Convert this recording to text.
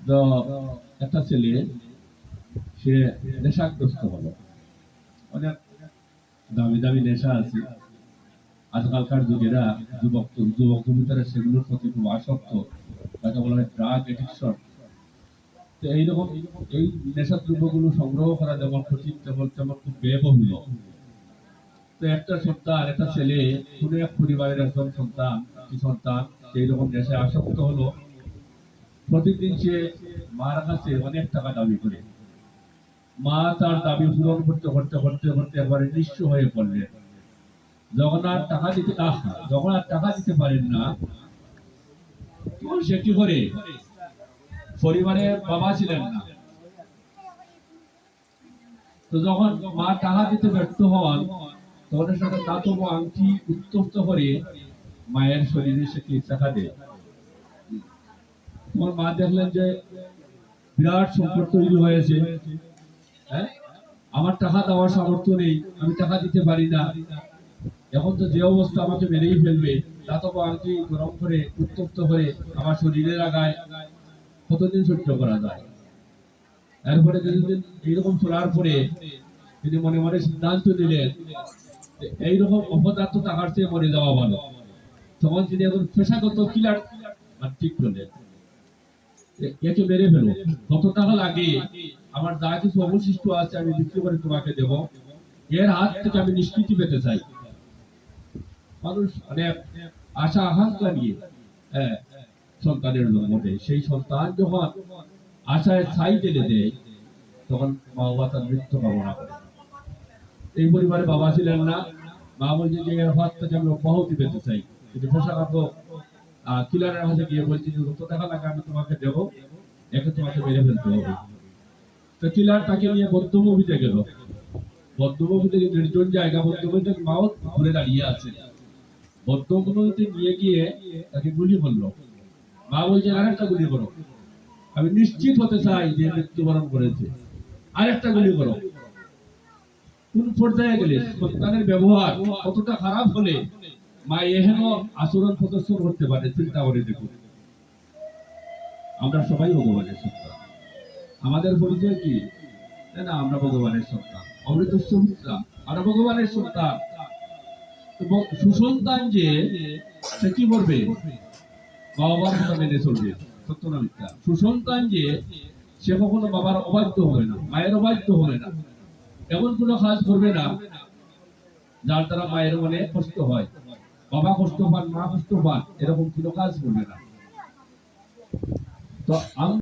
তো একটা ছেলে সে নেশাগ্রস্ত হলো। অনেক দামি দামি নেশা আছে আজকালকার যুগেরা, যুবক যুবক যুবতীরা সেগুলোর প্রতি খুব আসক্ত, তাকে বলা হয় ড্রাগ এডিকশন। তো এইরকম এই নেশা দ্রব্যগুলো সংগ্রহ করা যেমন কঠিন, তেমন তেমন খুব ব্যয়বহুল। তো একটা সন্তান, একটা ছেলে, কোনো এক পরিবারের একজন সন্তান, কি সন্তান এইরকম নেশায় আসক্ত হলো। প্রতিদিন সে মার কাছে অনেক টাকা দাবি করে। মা তার দাবি পূরণ করতে করতে করতে করতে একবারে নিঃস্ব হয়ে পড়লেন। যখন আর টাকা দিতে পারেন না, তখন সে কি করে, পরিবারে বাবা ছিলেন না, তো যখন মা টাকা দিতে ব্যর্থ হন, তখন সাথে দাতব আংটি উত্তপ্ত করে মায়ের শরীরে সে চাকা দেয়। তোমার মা দেখলেন যে বিরাট সংকট তৈরি হয়েছে, হ্যাঁ, আমার টাকা দেওয়ার সামর্থ্য নেই, আমি টাকা দিতে পারি না, এখন তো যে অবস্থা আমাকে মেরেই ফেলবে, দাতব আংটি গরম করে উত্তপ্ত করে আমার শরীরে লাগায়, কতদিন সহ্য করা যায়। এরপরে কিছুদিন এইরকম চলার পরে তিনি মনে মনে সিদ্ধান্ত নিলেন এইরকম অপদার্থ টাকার চেয়ে মরে যাওয়া ভালো। তখন তিনি এখন পেশাগত কিলার ঠিক করলেন, একে মেরে ফেলো, কত টাকা লাগে, আমার যা কিছু অবশিষ্ট আছে আমি বিক্রি করে তোমাকে দেব, এর হাত থেকে আমি নিষ্কৃতি পেতে চাই। মানুষ অনেক আশা আকাঙ্ক্ষা নিয়ে সন্তানের জন্ম দেয়, সেই সন্তান যখন আশায় ছাই ঢেলে দেয়, তখন মা বাবা তার মৃত্যু কামনা করে। এই পরিবারে বাবা ছিলেন না, মা বলছে যে এর হাত থেকে আমি অব্যাহতি পেতে চাই, কিন্তু পেশাগত কিলারের হাতে গিয়ে বলছি যে কত টাকা লাগে আমি তোমাকে দেবো, একে তোমাকে মেরে ফেলতে হবে। তো কিলার তাকে নিয়ে বদ্ধভূমিতে গেল। বদ্ধভূমি থেকে নির্জন জায়গা, বদ্ধভূমিতে মাও ঘুরে দাঁড়িয়ে আছে, বদ্ধভূমিতে নিয়ে গিয়ে তাকে গুলি করলো। মা বলছে আরেকটা গুলি করো, আমি নিশ্চিত হতে চাই যে মৃত্যুবরণ করেছে, আরেকটা গুলি করো। কোন পর্যায়ে গেলে সন্তানের ব্যবহার কতটা খারাপ হলে মা এহেন আচরণ প্রদর্শন করতে পারে, চিন্তা করে দেখুন। আমরা সবাই ভগবানের সন্তান, আমাদের পরিচয় কি, না আমরা ভগবানের সন্তান, অমৃত সুমিত্রা আমরা ভগবানের সন্তান। সুসন্তান যে সে কি করবে, বাবার কথা মেনে চলবে, সত্য না মিথ্যা? সুসন্তান যে সে কখনো বাবার অবাধ্য হবে না, মায়ের অবাধ্য হবে না, এমন কোনো কাজ করবে না যার দ্বারা মায়ের মনে কষ্ট হয়, বাবা কষ্ট পান, মা কষ্ট পান, এরকম কোনো কাজ করবে না। তো